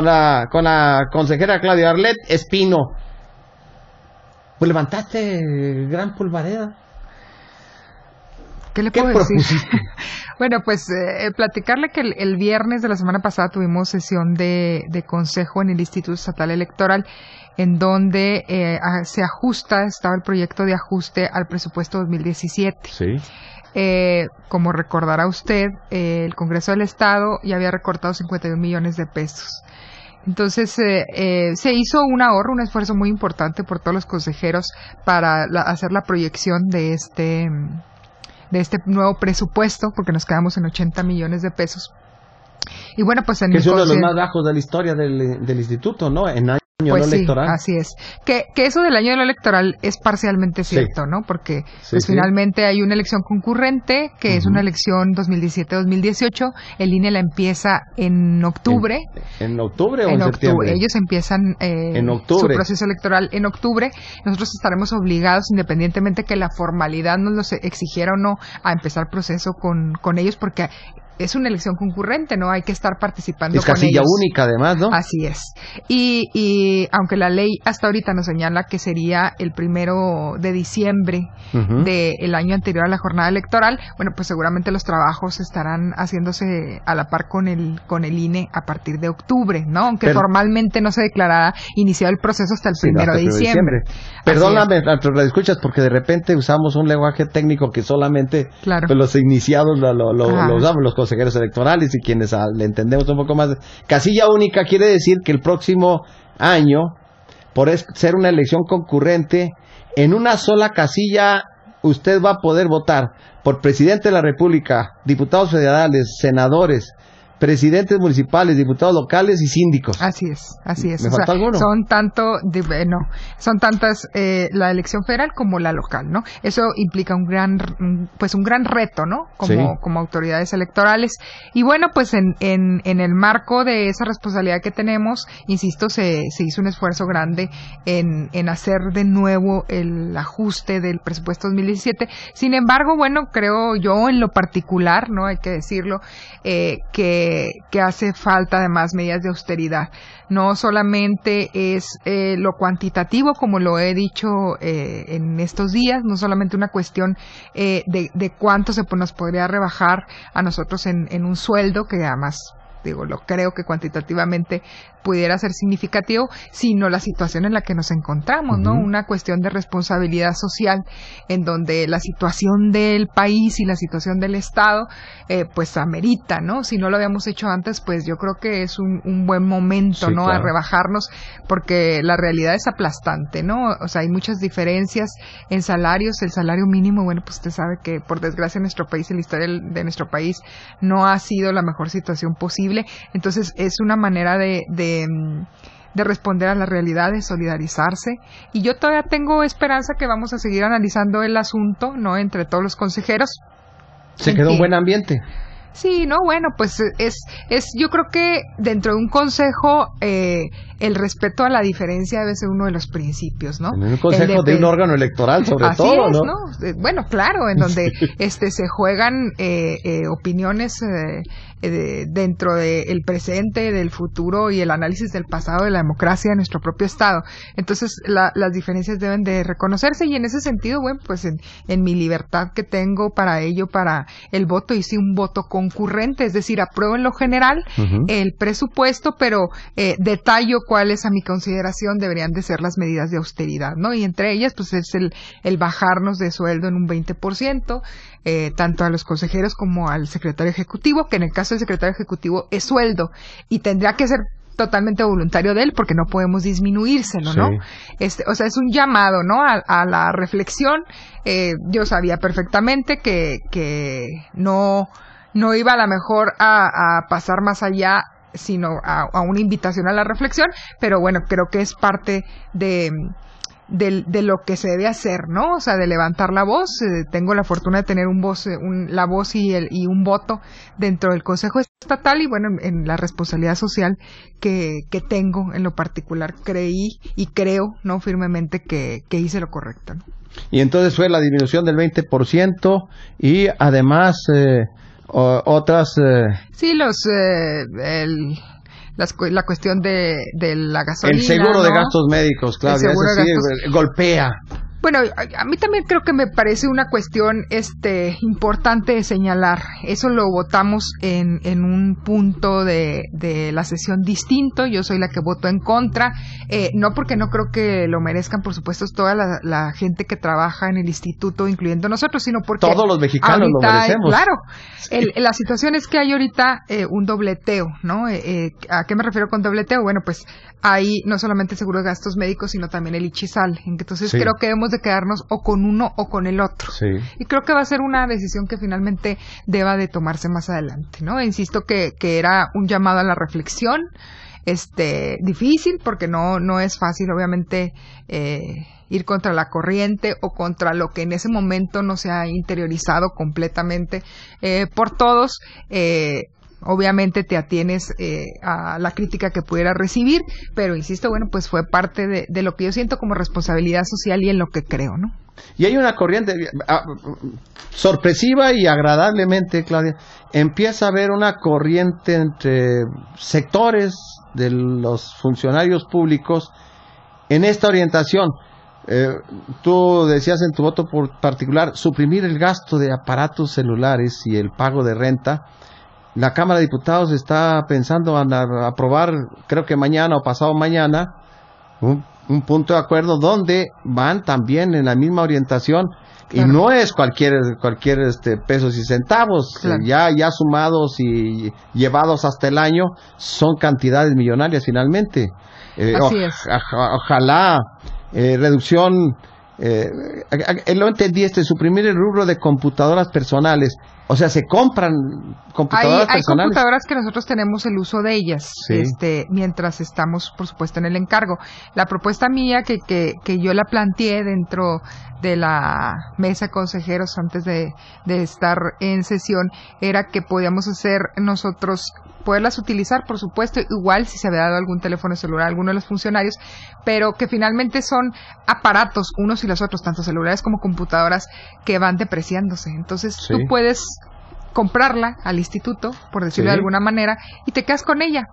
la consejera Claudia Arlet Espino. Pues levantaste gran polvareda. ¿Qué le puedo decir? Bueno, pues platicarle que el viernes de la semana pasada tuvimos sesión de consejo en el Instituto Estatal Electoral, en donde estaba el proyecto de ajuste al presupuesto 2017. Sí. Como recordará usted, el Congreso del Estado ya había recortado 51 millones de pesos. Entonces se hizo un ahorro, un esfuerzo muy importante por todos los consejeros para hacer la proyección de este nuevo presupuesto, porque nos quedamos en 80 millones de pesos. Y bueno, pues que es uno de los más bajos de la historia del instituto, ¿no? En año pues no electoral. Sí, así es. Que eso del año no electoral es parcialmente cierto, sí, ¿no? Porque finalmente hay una elección concurrente, que es una elección 2017-2018. El INE la empieza en octubre. ¿En octubre o en septiembre? Ellos empiezan en octubre. Su proceso electoral en octubre. Nosotros estaremos obligados, independientemente que la formalidad nos lo exigiera o no, a empezar proceso con ellos, porque es una elección concurrente, ¿no? Hay que estar participando con ellos. Es casilla única, además, ¿no? Así es. Y aunque la ley hasta ahorita nos señala que sería el 1 de diciembre del año anterior a la jornada electoral, bueno, pues seguramente los trabajos estarán haciéndose a la par con el INE a partir de octubre, ¿no? Aunque formalmente no se declarará iniciado el proceso hasta el 1 de diciembre. Perdóname, lo escuchas, porque de repente usamos un lenguaje técnico que solamente pues, los iniciados lo usamos, los consejeros electorales y quienes le entendemos un poco más. Casilla única quiere decir que el próximo año, por ser una elección concurrente, en una sola casilla usted va a poder votar por presidente de la República, diputados federales, senadores, presidentes municipales, diputados locales y síndicos. Así es. ¿Me falta alguno? Son tantas la elección federal como la local, ¿no? Eso implica un gran reto, ¿no? Como autoridades electorales. Y bueno, pues en el marco de esa responsabilidad que tenemos, insisto, se hizo un esfuerzo grande en hacer de nuevo el ajuste del presupuesto 2017. Sin embargo, bueno, creo yo en lo particular, ¿no? Hay que decirlo, que hace falta además medidas de austeridad. No solamente es lo cuantitativo, como lo he dicho en estos días, no solamente una cuestión de cuánto nos podría rebajar a nosotros en un sueldo, que además lo creo que cuantitativamente pudiera ser significativo, sino la situación en la que nos encontramos, ¿no? Una cuestión de responsabilidad social, en donde la situación del país y la situación del Estado, pues amerita, ¿no? Si no lo habíamos hecho antes, pues yo creo que es un buen momento, ¿no? Claro. A rebajarnos, porque la realidad es aplastante, ¿no? O sea, hay muchas diferencias en salarios. El salario mínimo, bueno, pues usted sabe que por desgracia en nuestro país, en la historia de nuestro país, no ha sido la mejor situación posible. Entonces es una manera de responder a la realidad, de solidarizarse, y yo todavía tengo esperanza que vamos a seguir analizando el asunto, ¿no? Entre todos los consejeros. Se quedó un buen ambiente. Sí, no, bueno, pues yo creo que dentro de un consejo el respeto a la diferencia debe ser uno de los principios, ¿no? En un consejo de un órgano electoral, sobre así todo, es, ¿no? Bueno, claro, en donde se juegan opiniones dentro del presente, del futuro y el análisis del pasado de la democracia de nuestro propio Estado. Entonces, las diferencias deben de reconocerse, y en ese sentido, bueno, pues en mi libertad que tengo para ello, para el voto, hice un voto concurrente, es decir, apruebo en lo general el presupuesto, pero detallo cuáles a mi consideración deberían de ser las medidas de austeridad, ¿no? Y entre ellas, pues es el bajarnos de sueldo en un 20%, tanto a los consejeros como al secretario ejecutivo, que en el caso del secretario ejecutivo es sueldo y tendría que ser totalmente voluntario de él, porque no podemos disminuírselo, ¿no? Sí. O sea, es un llamado, ¿no? A la reflexión. Yo sabía perfectamente que no iba a lo mejor a pasar más allá, sino a una invitación a la reflexión, pero bueno, creo que es parte de lo que se debe hacer, ¿no? O sea, de levantar la voz. Tengo la fortuna de tener la voz y un voto dentro del Consejo Estatal, y bueno, en la responsabilidad social que tengo en lo particular, creí y creo, ¿no? Firmemente que hice lo correcto, ¿no? Y entonces fue la disminución del 20% y además otras... Sí, la cuestión de la gasolina. El seguro, ¿no?, de gastos médicos, Claudia, golpea. Bueno, a mí también creo que me parece una cuestión importante de señalar. Eso lo votamos en un punto de la sesión distinto. Yo soy la que voto en contra. No porque no creo que lo merezcan, por supuesto, toda la gente que trabaja en el instituto, incluyendo nosotros, sino porque todos los mexicanos lo merecemos. Claro. La situación es que hay ahorita un dobleteo, ¿no? ¿A qué me refiero con dobleteo? Bueno, pues hay no solamente el seguro de gastos médicos, sino también el ICHISAL. Entonces creo que debemos de quedarnos o con uno o con el otro. Sí. Y creo que va a ser una decisión que finalmente deba de tomarse más adelante, ¿no? Insisto que era un llamado a la reflexión, difícil, porque no es fácil, obviamente, ir contra la corriente o contra lo que en ese momento no se ha interiorizado completamente por todos. Obviamente te atienes a la crítica que pudiera recibir, pero insisto, bueno, pues fue parte de lo que yo siento como responsabilidad social y en lo que creo, ¿no? Y hay una corriente sorpresiva y agradablemente, Claudia, empieza a haber una corriente entre sectores de los funcionarios públicos en esta orientación. Tú decías en tu voto particular, suprimir el gasto de aparatos celulares y el pago de renta. La Cámara de Diputados está pensando en aprobar, creo que mañana o pasado mañana, un punto de acuerdo donde van también en la misma orientación. Claro. Y no es cualquier pesos y centavos. Claro. Ya sumados y llevados hasta el año son cantidades millonarias finalmente. Así es. Ojalá reducción, lo entendí, suprimir el rubro de computadoras personales. O sea, se compran computadoras personales. Hay computadoras que nosotros tenemos el uso de ellas, sí, mientras estamos, por supuesto, en el encargo. La propuesta mía que yo la planteé dentro de la mesa de consejeros antes de estar en sesión era que podíamos hacer nosotros, poderlas utilizar, por supuesto, igual si se había dado algún teléfono celular a alguno de los funcionarios, pero que finalmente son aparatos, unos y los otros, tanto celulares como computadoras, que van depreciándose. Entonces tú puedes comprarla al instituto, por decirlo de alguna manera, y te quedas con ella.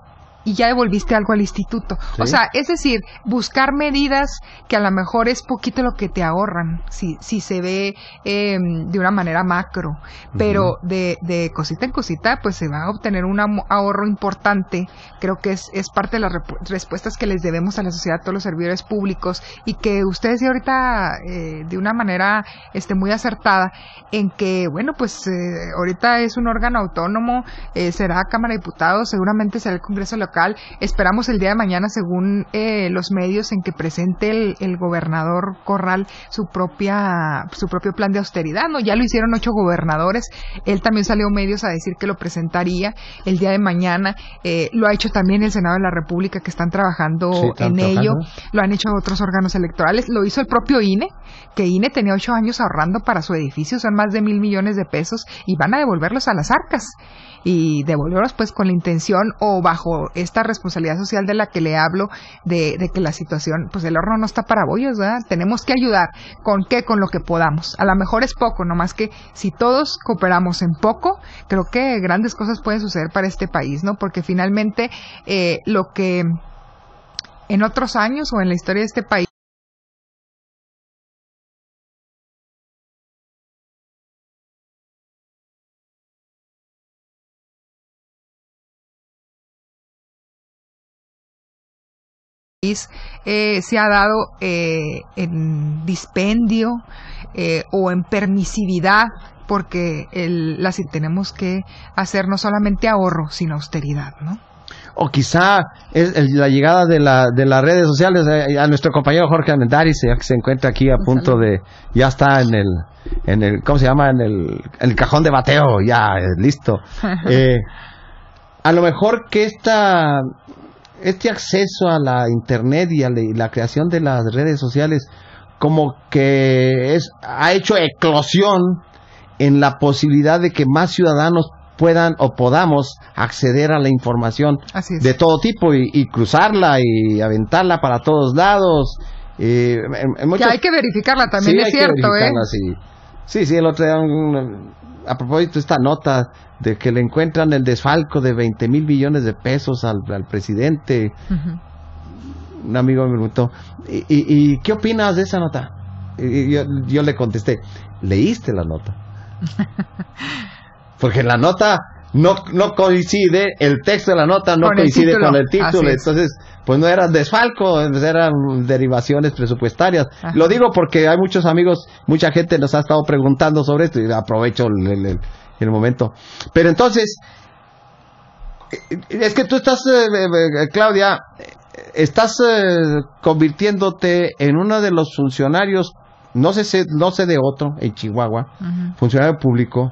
Y ya devolviste algo al instituto. Sí. O sea, es decir, buscar medidas que a lo mejor es poquito lo que te ahorran, si se ve de una manera macro, pero de cosita en cosita, pues se va a obtener un ahorro importante. Creo que es parte de las respuestas que les debemos a la sociedad, a todos los servidores públicos, y que ustedes de ahorita de una manera muy acertada, en que, bueno, pues ahorita es un órgano autónomo, será Cámara de Diputados, seguramente será el Congreso local. Esperamos el día de mañana, según los medios, en que presente el gobernador Corral su propio plan de austeridad, ¿no? Ya lo hicieron 8 gobernadores, él también salió a medios a decir que lo presentaría el día de mañana, lo ha hecho también el Senado de la República, que están trabajando en ello, lo han hecho otros órganos electorales, lo hizo el propio INE, que INE tenía 8 años ahorrando para su edificio, son más de 1,000 millones de pesos, y van a devolverlos a las arcas, y devolverlos pues con la intención o bajo esta responsabilidad social de la que le hablo, de que la situación, pues el horno no está para bollos, ¿verdad? Tenemos que ayudar, ¿con qué? Con lo que podamos. A lo mejor es poco, nomás que si todos cooperamos en poco, creo que grandes cosas pueden suceder para este país, ¿no? Porque finalmente lo que en otros años o en la historia de este país se ha dado en dispendio o en permisividad, porque tenemos que hacer no solamente ahorro, sino austeridad, ¿no? O quizá es la llegada de las redes sociales a nuestro compañero Jorge Armendáriz, que se encuentra aquí a punto ya está en el ¿cómo se llama? En el cajón de bateo, ya listo. A lo mejor que este acceso a la internet y a la creación de las redes sociales como que ha hecho eclosión en la posibilidad de que más ciudadanos puedan o podamos acceder a la información de todo tipo y cruzarla y aventarla para todos lados. Que hay que verificarla también, es cierto, Sí, el otro día a propósito de esta nota de que le encuentran el desfalco de 20,000 millones de pesos al presidente, un amigo me preguntó, ¿y qué opinas de esa nota? Y yo le contesté, ¿leíste la nota? Porque la nota no coincide, el texto de la nota no coincide con el título, entonces pues no eran desfalco, eran derivaciones presupuestarias. Ajá. Lo digo porque hay muchos amigos, mucha gente nos ha estado preguntando sobre esto y aprovecho el momento. Pero entonces, es que tú estás, Claudia, estás convirtiéndote en uno de los funcionarios, no sé de otro, en Chihuahua, funcionario público,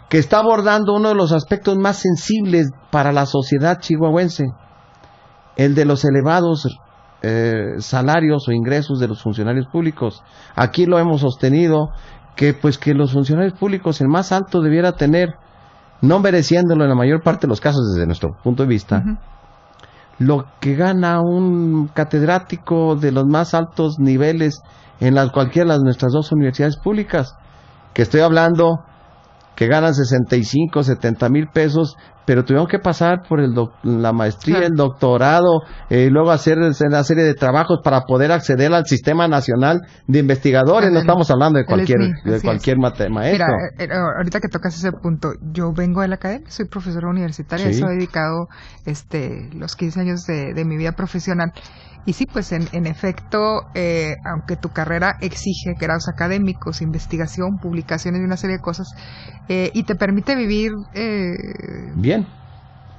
que está abordando uno de los aspectos más sensibles para la sociedad chihuahuense, el de los elevados salarios o ingresos de los funcionarios públicos. Aquí lo hemos sostenido, que los funcionarios públicos el más alto debiera tener, no mereciéndolo en la mayor parte de los casos desde nuestro punto de vista, lo que gana un catedrático de los más altos niveles en cualquiera de nuestras dos universidades públicas, que estoy hablando que ganan 65, 70 mil pesos, pero tuvieron que pasar por la maestría, el doctorado, luego hacer una serie de trabajos para poder acceder al Sistema Nacional de Investigadores. No estamos hablando de cualquier maestro. Mira, ahorita que tocas ese punto, yo vengo de la academia, soy profesora universitaria, eso he dedicado los 15 años de mi vida profesional. Y sí, pues en efecto, aunque tu carrera exige grados académicos, investigación, publicaciones y una serie de cosas, y te permite vivir bien,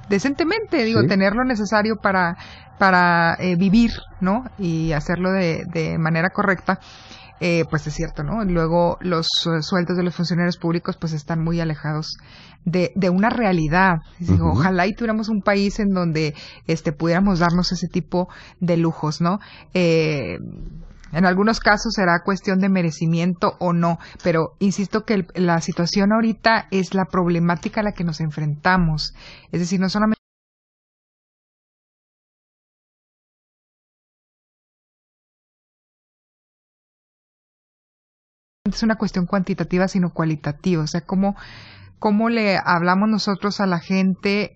decentemente, tener lo necesario para vivir, ¿no? Y hacerlo de manera correcta. Pues es cierto, ¿no? Luego los sueldos de los funcionarios públicos pues están muy alejados de una realidad. Digo, ojalá y tuviéramos un país en donde pudiéramos darnos ese tipo de lujos, ¿no? En algunos casos será cuestión de merecimiento o no, pero insisto que la situación ahorita es la problemática a la que nos enfrentamos. Es decir, no solamente es una cuestión cuantitativa, sino cualitativa. O sea, cómo le hablamos nosotros a la gente,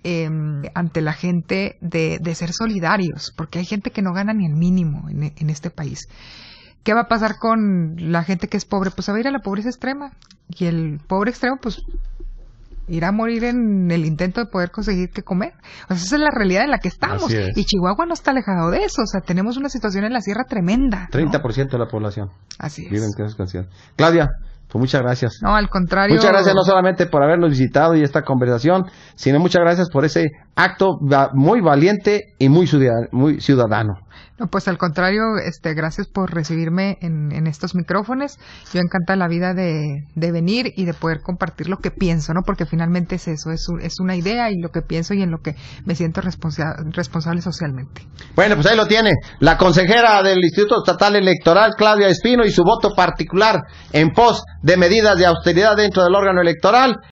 ante la gente, de ser solidarios, porque hay gente que no gana ni el mínimo en este país. ¿Qué va a pasar con la gente que es pobre? Pues se va a ir a la pobreza extrema, y el pobre extremo pues irá a morir en el intento de poder conseguir qué comer. O sea, esa es la realidad en la que estamos. Y Chihuahua no está alejado de eso. O sea, tenemos una situación en la sierra tremenda, ¿no? 30% de la población. Así es. Viven en esas condiciones. Claudia, pues muchas gracias. No, al contrario. Muchas gracias no solamente por habernos visitado y esta conversación, sino muchas gracias por ese acto muy valiente y muy ciudadano. No, pues al contrario, gracias por recibirme en estos micrófonos. Yo encantada la vida de venir y de poder compartir lo que pienso, ¿no? Porque finalmente es eso, es una idea y lo que pienso y en lo que me siento responsable socialmente. Bueno, pues ahí lo tiene, la consejera del Instituto Estatal Electoral, Claudia Espino, y su voto particular en pos de medidas de austeridad dentro del órgano electoral.